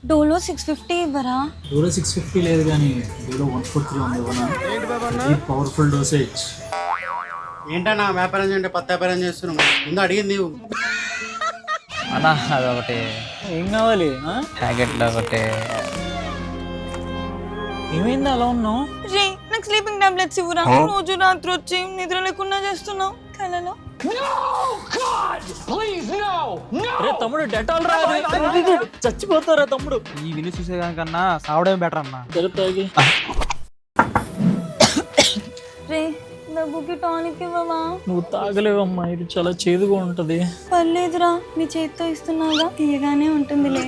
డోలో 650 ఇవ్వరా? డోలో 650 లేదు కానీ డోలో 143 ఉంది ఇవ్వనా? Powerful dosage. ఏంటన్నా వ్యాపారం చేయండి పత్తి వ్యాపారం చేస్తున్నాం ముందు అడిగింది నీవు. అన్నా అదొకటి ఏం కావాలి? ప్యాకెట్లో ఒకటి. ఏమైంది అలా ఉన్నావు? రే నాకు స్లీపింగ్ టాబ్లెట్స్ ఇవ్వరా? రోజు రాత్రి వచ్చి నిద్ర లేకుండా చేస్తున్నావు కలలో. రే తమ్ముడు డెటాల్ రాదు, చచ్చిపోతారా తమ్ముడు. ఈ విని చూసేదానికన్నా సావడమే బెటర్ అన్న. జరుగుతాయి. రే దగ్గుకి టానిక్ ఇవ్వవా? నువ్వు తాగలేవమ్మా, ఇది చాలా చేదుగా ఉంటది. పర్లేదురా నీ చేతితో ఇస్తున్నావుగా, తీయగానే ఉంటుందిలే.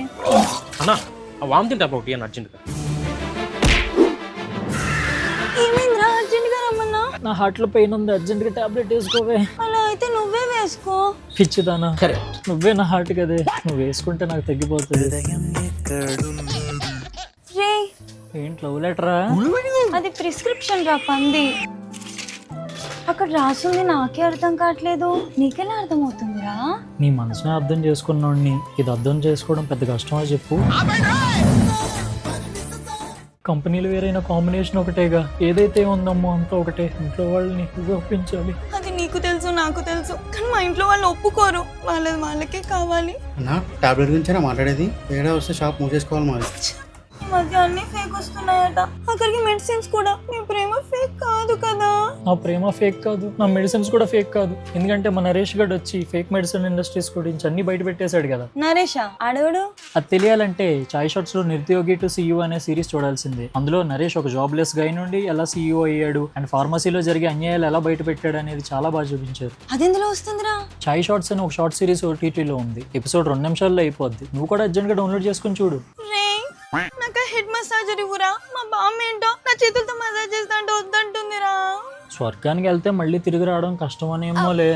అన్నా ఆ వామిటింగ్ టాబ్లెట్ ఒకటి అని అర్జెంట్గా. ఏమైందిరా అర్జెంట్ గా రమ్మన్నా? నా హార్ట్ లో పెయిన్ ఉంది, అర్జెంట్ గా టాబ్లెట్ వేసుకోవే. అలా అయితే నువ్వే వేసుకో. పిచ్చిదానా, నువ్వే నా హార్ట్ కదే, నువ్వు వేసుకుంటే నాకు తగ్గిపోతుంది. రే ఏంటి లవ్ లెటరా? అది ప్రిస్క్రిప్షన్ రా పంది. అక్కడ రాసింది నాకే అర్థం కావట్లేదు, నీకెలా అర్థం అవుతుందిరా? నీ మనసునే అర్థం చేసుకున్నాడిని, ఇది అర్థం చేసుకోవడం పెద్ద కష్టమా చెప్పు? కంపెనీలు వేరైన కాంబినేషన్ ఒకటేగా, ఏదైతే ఉందమ్మో అంతా ఒకటే. ఇంట్లో వాళ్ళని నువ్వే ఒప్పించాలి. అది నీకు తెలుసు నాకు తెలుసు, కానీ మా ఇంట్లో వాళ్ళు ఒప్పుకోరు, వాళ్ళది వాళ్ళకే కావాలి. అన్నా టాబ్లెట్ గురించి మాట్లాడేది, తేడా వస్తే షాప్ మూసేసుకోవాలి మరి. ఈ మధ్య అన్ని ఫేక్ వస్తున్నాయట, అక్కడికి మెడిసిన్స్ కూడా. మీ ప్రేమ ఫేక్ కాదు కదా? నా ప్రేమ ఫేక్ కాదు, నా మెడిసిన్స్ కూడా ఫేక్ కాదు. ఎందుకంటే మన నరేష్ గడ్ వచ్చి ఫేక్ మెడిసిన్ ఇండస్ట్రీస్ గురించి అన్ని బయట పెట్టేశాడు కదా. నరేషా అడవుడు? అది తెలియాలంటే చాయ్ షాట్స్ లో నిరుద్యోగి టు సీఈఓ అనే సిరీస్ చూడాల్సిందే. అందులో నరేష్ ఒక జాబ్లెస్ గై నుండి ఎలా సీఈఓ అయ్యాడు అండ్ ఫార్మసీలో జరిగే అన్యాయాలు ఎలా బయట పెట్టాడు అనేది చాలా బాగా చూపించారు. అది ఎందులో వస్తుందిరా? చాయ్ షాట్స్ అని ఒక షార్ట్ సిరీస్ ఓటీటీలో ఉంది. ఎపిసోడ్ 2 నిమిషాల్లో అయిపోద్ది. నువ్వు కూడా అర్జెంట్ గా డౌన్లోడ్ చేసుకుని చూడు. రే నాకు హెడ్ మసాజర్ ఇవ్వరా? మా బామ్మ ఏంటో నా చేతులతో మసాజ్ చేస్తా అంటే వద్దంటుందిరా. స్వర్గానికి వెళ్తే మళ్ళీ తిరిగి రావడం కష్టమనేమోలే.